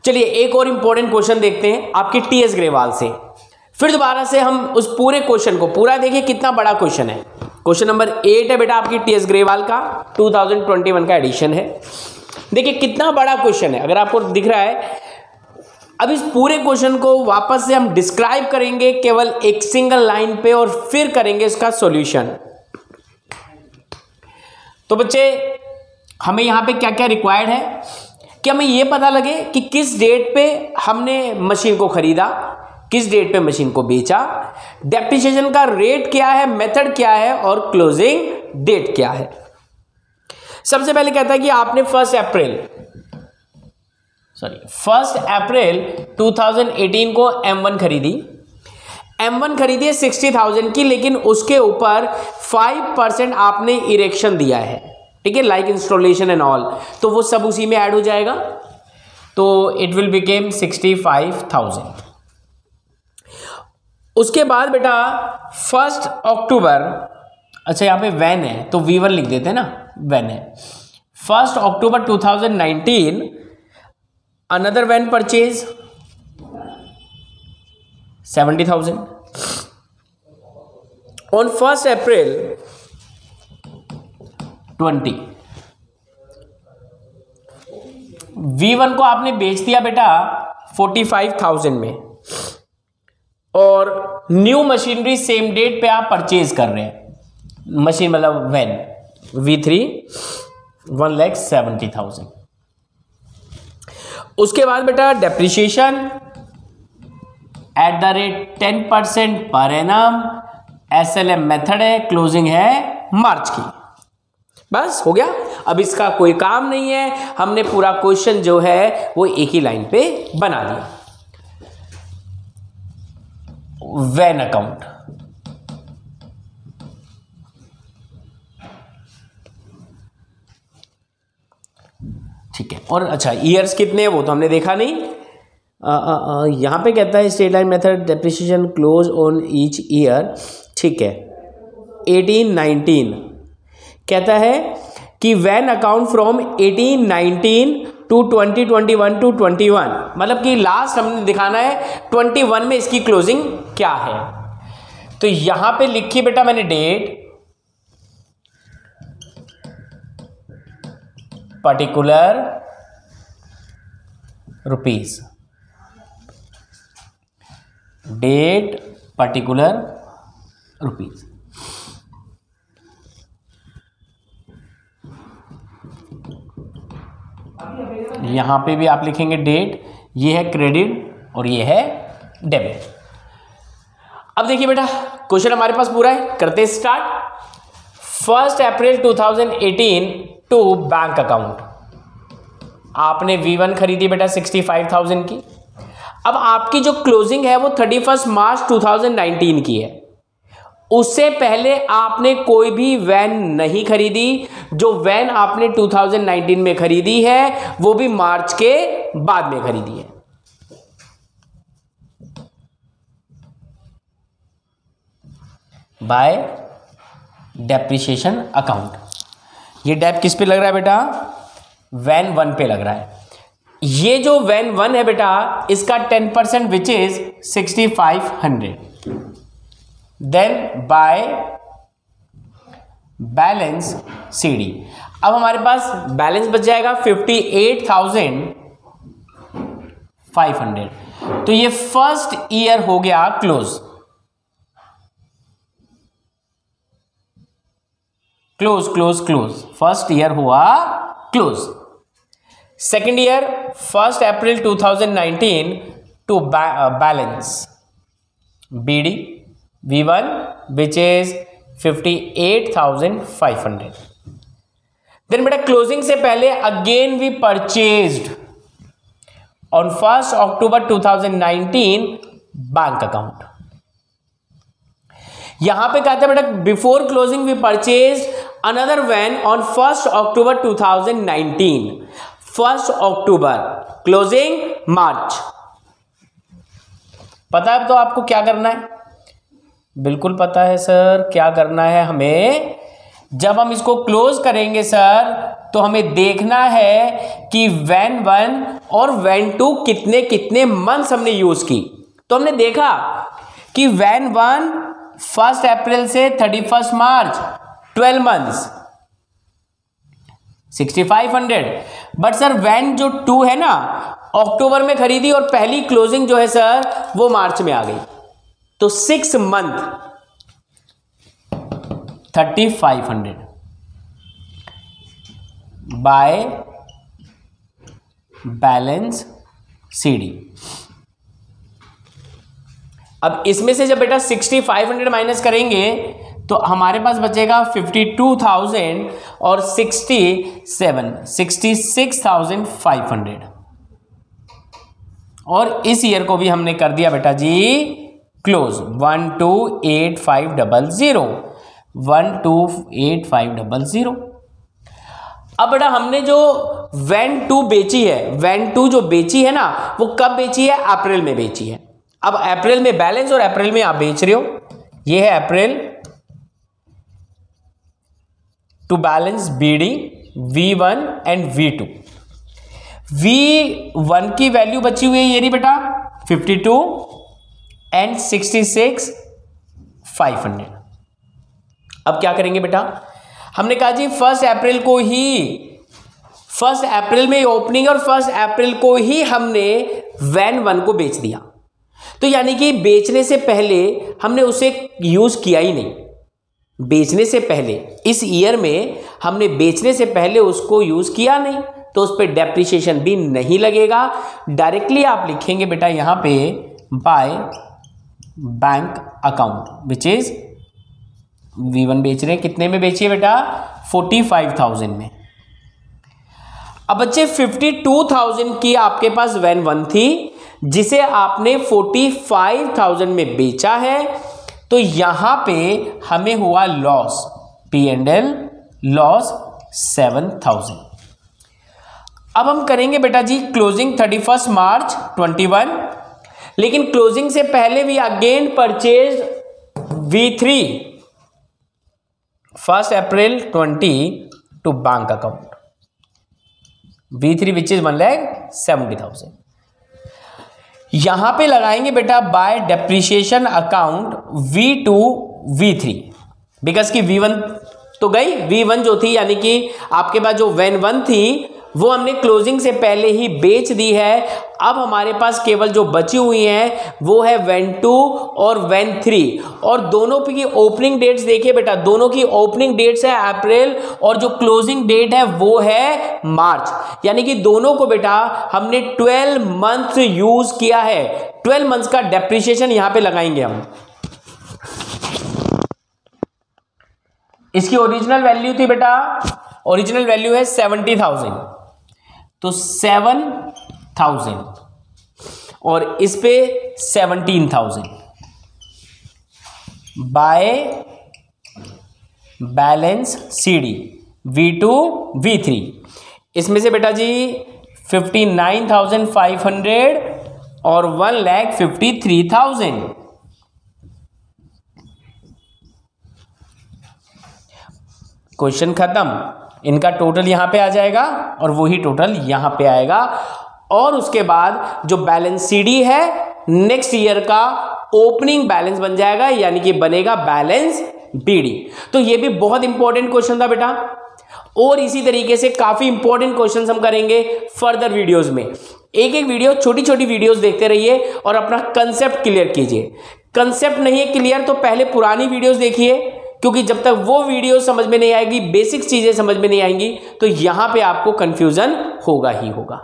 चलिए एक और इंपॉर्टेंट क्वेश्चन देखते हैं आपके टीएस ग्रेवाल से। फिर दोबारा से हम उस पूरे क्वेश्चन को पूरा देखिए, कितना बड़ा क्वेश्चन है। क्वेश्चन नंबर 8 है बेटा आपकी टीएस ग्रेवाल का, 2021 का एडिशन है। देखिए कितना बड़ा क्वेश्चन है, अगर आपको दिख रहा है। अब इस पूरे क्वेश्चन को वापस से हम डिस्क्राइब करेंगे केवल एक सिंगल लाइन पे और फिर करेंगे इसका सॉल्यूशन। तो बच्चे हमें यहां पे क्या क्या रिक्वायर्ड है कि हमें यह पता लगे कि किस डेट पे हमने मशीन को खरीदा, किस डेट पे मशीन को बेचा, डेप्रिसिएशन का रेट क्या है, मेथड क्या है और क्लोजिंग डेट क्या है। सबसे पहले कहता है कि आपने 1 अप्रैल 2018 को M1 खरीदी। M1 खरीदी है 60,000 की, लेकिन उसके ऊपर 5% आपने इरेक्शन दिया है, ठीक है, लाइक इंस्टॉलेशन एंड ऑल, तो वो सब उसी में ऐड हो जाएगा, तो इट विल बिकेम 65,000। उसके बाद बेटा 1 अक्टूबर, अच्छा यहाँ पे वैन है तो V1 लिख देते हैं ना, वैन है। 1 October 2019 another van purchase 70,000। On 1 April 20 V1 को आपने बेच दिया बेटा 45,000 में, और न्यू मशीनरी सेम डेट पे आप परचेज कर रहे हैं, मशीन मतलब वैन V3 1,70,000। उसके बाद बेटा depreciation at the rate 10% per annum, SLM method है, क्लोजिंग है मार्च की। बस हो गया। अब इसका कोई काम नहीं है, हमने पूरा क्वेश्चन जो है वो एक ही लाइन पे बना दिया। वैन अकाउंट, ठीक है। और अच्छा ईयर्स कितने हैं वो तो हमने देखा नहीं। यहां पे कहता है straight line method depreciation close on each year, ठीक है। 18-19 कहता है कि van account from 18-19 to 2021 to 21, मतलब कि लास्ट हमने दिखाना है 21 में इसकी क्लोजिंग क्या है। तो यहां पे लिखी बेटा मैंने date, particular rupees, date particular rupees. यहां पे भी आप लिखेंगे डेट, ये है क्रेडिट और ये है डेबिट। अब देखिए बेटा क्वेश्चन हमारे पास पूरा है, करते हैं start. 1 April 2018 to bank account, आपने V1 खरीदी बेटा 65,000 की। अब आपकी जो क्लोजिंग है वो 31 मार्च 2019 की है। उससे पहले आपने कोई भी वैन नहीं खरीदी। जो वैन आपने 2019 में खरीदी है वो भी मार्च के बाद में खरीदी है। Bye depreciation account. ये डेप किस पे लग रहा है बेटा? वैन 1 पे लग रहा है। ये जो वैन 1 है बेटा इसका 10% which is 6500। Then by balance CD। अब हमारे पास बैलेंस बच जाएगा 58,500। तो ये फर्स्ट ईयर हो गया close. Close close close, first year हुआ close. Second year 1 April 2019 to balance BD V1 which is 58,500। Then बेटा क्लोजिंग से पहले again we purchased on 1 October 2019 bank account. यहां पे कहते हैं बेटा before closing we purchased another van on 1 October 2019। 1 October closing March. पता है अब तो आपको क्या करना है? बिल्कुल पता है सर, क्या करना है हमें? जब हम इसको क्लोज करेंगे सर तो हमें देखना है कि वैन 1 और वैन 2 कितने कितने मंथ्स हमने यूज की। तो हमने देखा कि वैन 1 1 अप्रैल से 31 मार्च 12 मंथ्स 6500। बट सर वैन जो 2 है ना अक्टूबर में खरीदी और पहली क्लोजिंग जो है सर वो मार्च में आ गई, तो 6 मंथ 3500 बाय बैलेंस सीडी। अब इसमें से जब बेटा 6500 माइनस करेंगे तो हमारे पास बचेगा 52,000 और 66,500। और इस ईयर को भी हमने कर दिया बेटा जी क्लोज 128500 128500। अब बेटा हमने जो वैन 2 बेची है, वैन 2 जो बेची है ना वो कब बेची है? अप्रैल में बेची है। अब अप्रैल में बैलेंस और अप्रैल में आप बेच रहे हो, ये है April to balance BD V1 and V2। V1 की वैल्यू बची हुई है ये रही बेटा 52 एंड 66,500। अब क्या करेंगे बेटा? हमने कहा जी 1 अप्रैल को ही 1 अप्रैल में ओपनिंग और 1 अप्रैल को ही हमने वैन 1 को बेच दिया। तो यानी कि बेचने से पहले हमने उसे यूज किया ही नहीं। बेचने से पहले इस ईयर में हमने बेचने से पहले उसको यूज किया नहीं, तो उस पर डेप्रिसिएशन भी नहीं लगेगा। डायरेक्टली आप लिखेंगे बेटा यहां पे by bank account which is V1 बेच रहे हैं, कितने में बेचिए बेटा? 45,000 में। अब बच्चे 52,000 की आपके पास वैन 1 थी जिसे आपने 45,000 में बेचा है, तो यहां पे हमें हुआ लॉस, P&L लॉस 7,000। अब हम करेंगे बेटा जी क्लोजिंग 31 मार्च 21, लेकिन क्लोजिंग से पहले भी again purchase V3 1 April 20 to bank account V3 which is 1,70,000। यहां पे लगाएंगे बेटा bye depreciation account V2 V3, because की V1 तो गई, V1 जो थी यानी कि आपके पास जो वैन 1 थी वो हमने क्लोजिंग से पहले ही बेच दी है। अब हमारे पास केवल जो बची हुई है वो है वैन 2 और वैन 3, और दोनों की ओपनिंग डेट्स देखिए बेटा, दोनों की ओपनिंग डेट्स है अप्रैल और जो क्लोजिंग डेट है वो है मार्च। यानी कि दोनों को बेटा हमने 12 मंथ यूज किया है। 12 मंथ्स का डेप्रिसिएशन यहां पे लगाएंगे हम। इसकी ओरिजिनल वैल्यू थी बेटा, ओरिजिनल वैल्यू है 70,000, तो 7,000 और इस पे 17,000 by balance CD V2 V3। इसमें से बेटा जी 59,500 और 1,53,000। क्वेश्चन खत्म। इनका टोटल यहां पे आ जाएगा और वही टोटल यहां पे आएगा, और उसके बाद जो बैलेंस सीडी है नेक्स्ट ईयर का ओपनिंग बैलेंस बन जाएगा, यानी कि बनेगा बैलेंस बीडी। तो ये भी बहुत इंपॉर्टेंट क्वेश्चन था बेटा, और इसी तरीके से काफी इंपॉर्टेंट क्वेश्चंस हम करेंगे फर्दर वीडियोस में। एक एक वीडियो, छोटी छोटी वीडियोस देखते रहिए और अपना कंसेप्ट क्लियर कीजिए। कंसेप्ट नहीं है क्लियर तो पहले पुरानी वीडियोस देखिए, क्योंकि जब तक वो वीडियो समझ में नहीं आएगी, बेसिक चीजें समझ में नहीं आएंगी, तो यहां पे आपको कंफ्यूजन होगा ही होगा।